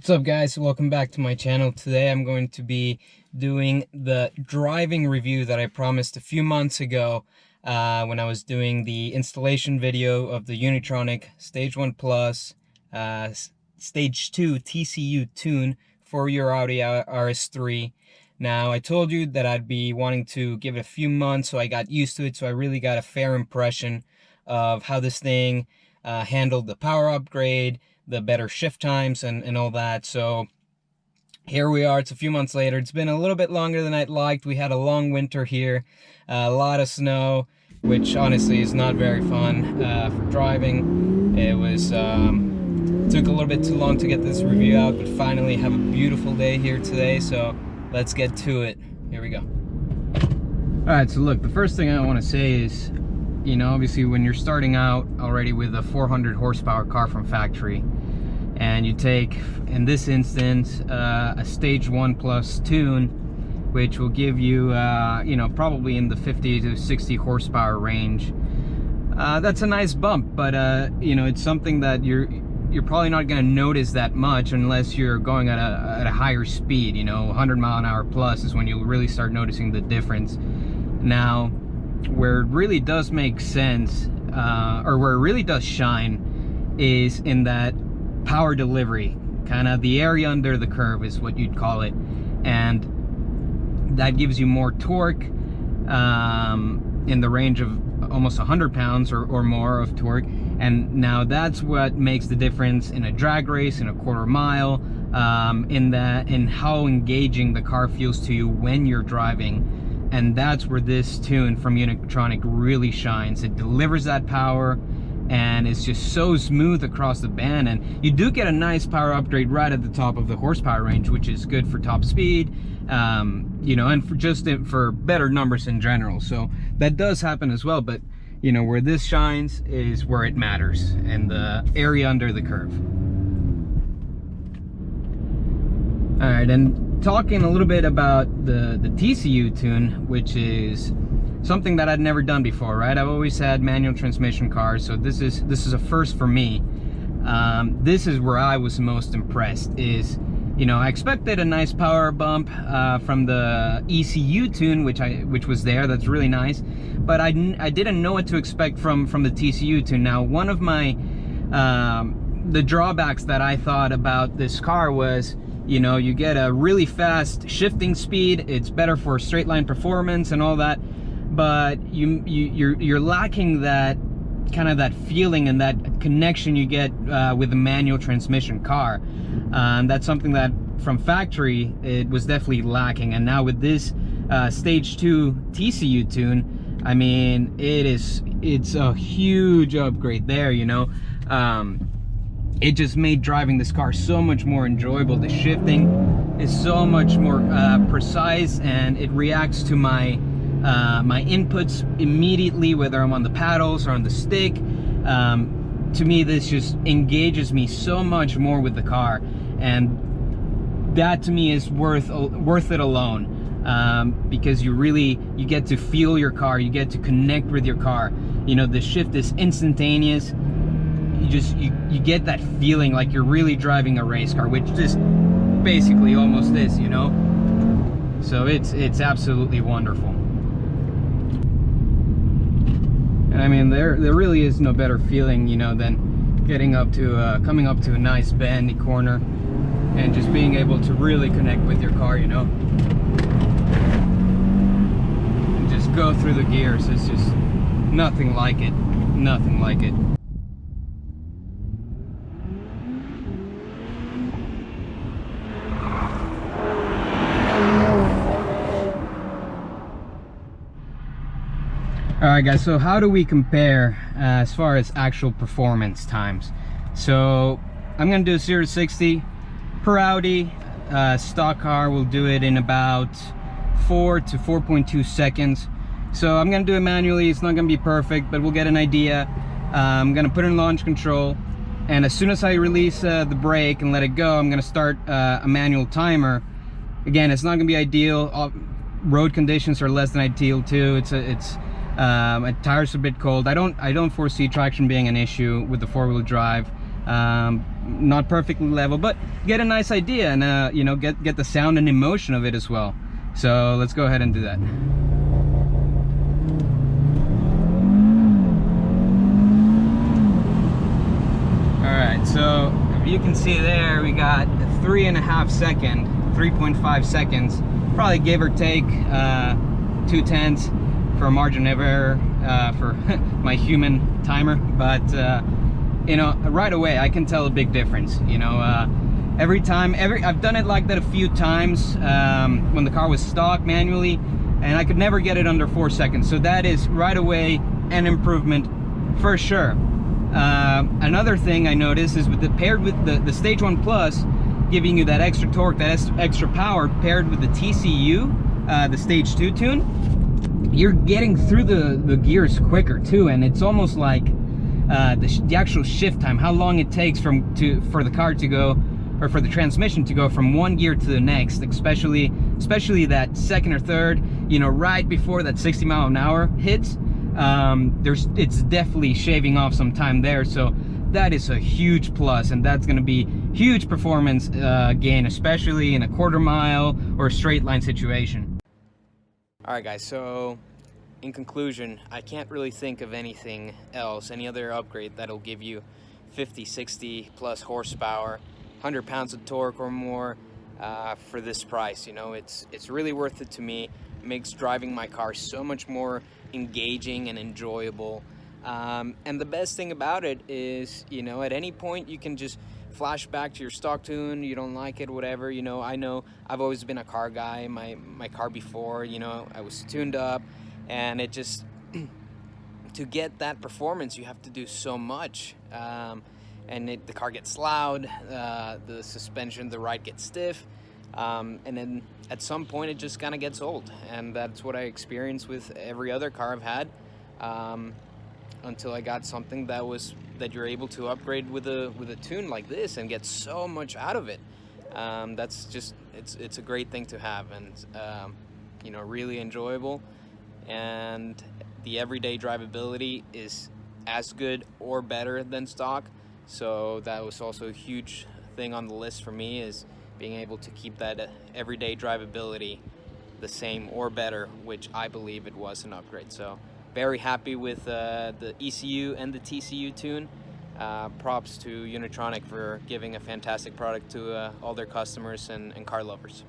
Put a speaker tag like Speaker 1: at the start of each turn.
Speaker 1: What's up, guys? Welcome back to my channel. Today I'm going to be doing the driving review that I promised a few months ago when I was doing the installation video of the Unitronic Stage 1 Plus Stage 2 TCU tune for your Audi RS3. Now, I told you that I'd be wanting to give it a few months so I got used to it, so I really got a fair impression of how this thing handled the power upgrade, the better shift times, and all that. So here we are. It's a few months later. It's been a little bit longer than I'd liked. We had a long winter here, a lot of snow, which honestly is not very fun for driving. It was took a little bit too long to get this review out, but finally have a beautiful day here today, so let's get to it. Here we go. All right, so look, the first thing I want to say is, you know, obviously when you're starting out already with a 400 horsepower car from factory, and you take, in this instance, a Stage 1 Plus tune, which will give you, you know, probably in the 50 to 60 horsepower range. That's a nice bump, but, you know, it's something that you're probably not going to notice that much unless you're going at a higher speed. You know, 100 mile an hour plus is when you'll really start noticing the difference. Now, where it really does make sense, or where it really does shine, is in that power delivery, kind of the area under the curve is what you'd call it, and that gives you more torque in the range of almost 100 pounds or more of torque. And now that's what makes the difference in a drag race, in a quarter mile, in how engaging the car feels to you when you're driving. And that's where this tune from Unitronic really shines. It delivers that power, and it's just so smooth across the band. And you do get a nice power upgrade right at the top of the horsepower range, which is good for top speed, you know, and for better numbers in general. So that does happen as well. But you know, where this shines is where it matters, in the area under the curve. All right, and talking a little bit about the TCU tune, which is something that I'd never done before, right? I've always had manual transmission cars, so this is a first for me. This is where I was most impressed. Is, you know, I expected a nice power bump from the ECU tune, which was there. That's really nice, but I didn't know what to expect from the TCU tune. Now, one of my the drawbacks that I thought about this car was, you know, you get a really fast shifting speed. It's better for straight line performance and all that, but you're lacking that kind of that feeling and that connection you get with a manual transmission car. That's something that from factory it was definitely lacking. And now with this Stage 2 TCU tune, I mean, it's a huge upgrade there, you know. It just made driving this car so much more enjoyable. The shifting is so much more precise, and it reacts to my my inputs immediately, whether I'm on the paddles or on the stick. To me, this just engages me so much more with the car, and that to me is worth it alone, because you get to feel your car, you get to connect with your car. You know, the shift is instantaneous. You get that feeling like you're really driving a race car, which just basically almost is, you know. So it's absolutely wonderful. And I mean, there really is no better feeling, you know, than getting up to coming up to a nice bendy corner and just being able to really connect with your car, you know, and just go through the gears. It's just nothing like it, nothing like it. Alright guys, so how do we compare as far as actual performance times? So I'm going to do a 0 to 60 per Audi. Stock car will do it in about 4 to 4.2 seconds. So I'm going to do it manually. It's not going to be perfect, but we'll get an idea. I'm going to put in launch control, and as soon as I release the brake and let it go, I'm going to start a manual timer. Again, it's not going to be ideal. Road conditions are less than ideal too. My tires are a bit cold. I don't foresee traction being an issue with the four-wheel drive. Not perfectly level, but get a nice idea and you know, get the sound and emotion of it as well. So let's go ahead and do that. All right, so if you can see there, we got 3.5 seconds, probably give or take 0.2 for a margin of error for my human timer, but you know, right away I can tell a big difference. You know, I've done it like that a few times when the car was stock manually, and I could never get it under 4 seconds. So that is right away an improvement for sure. Another thing I noticed is paired with the Stage 1 Plus, giving you that extra torque, that extra power, paired with the TCU, the Stage 2 tune, you're getting through the gears quicker too, and it's almost like the actual shift time, how long it takes for the car to go, or for the transmission to go from one gear to the next, especially that second or third, you know, right before that 60 mile an hour hits. It's definitely shaving off some time there, so that is a huge plus, and that's going to be huge performance gain, especially in a quarter mile or straight line situation. All right, guys, so in conclusion, I can't really think of anything else, any other upgrade that'll give you 50, 60 plus horsepower, 100 pounds of torque or more for this price. You know, it's really worth it to me. It makes driving my car so much more engaging and enjoyable. And the best thing about it is, you know, at any point you can just flash back to your stock tune. You don't like it, whatever, you know. I know I've always been a car guy. My car before, you know, I was tuned up, and it just to get that performance you have to do so much, and the car gets loud, the suspension, the ride gets stiff, and then at some point it just kind of gets old, and that's what I experienced with every other car I've had, until I got something that you're able to upgrade with a tune like this and get so much out of it. That's just it's a great thing to have, and you know, really enjoyable, and the everyday drivability is as good or better than stock. So that was also a huge thing on the list for me, is being able to keep that everyday drivability the same or better, which I believe it was an upgrade. So very happy with the ECU and the TCU tune. Props to Unitronic for giving a fantastic product to all their customers and car lovers.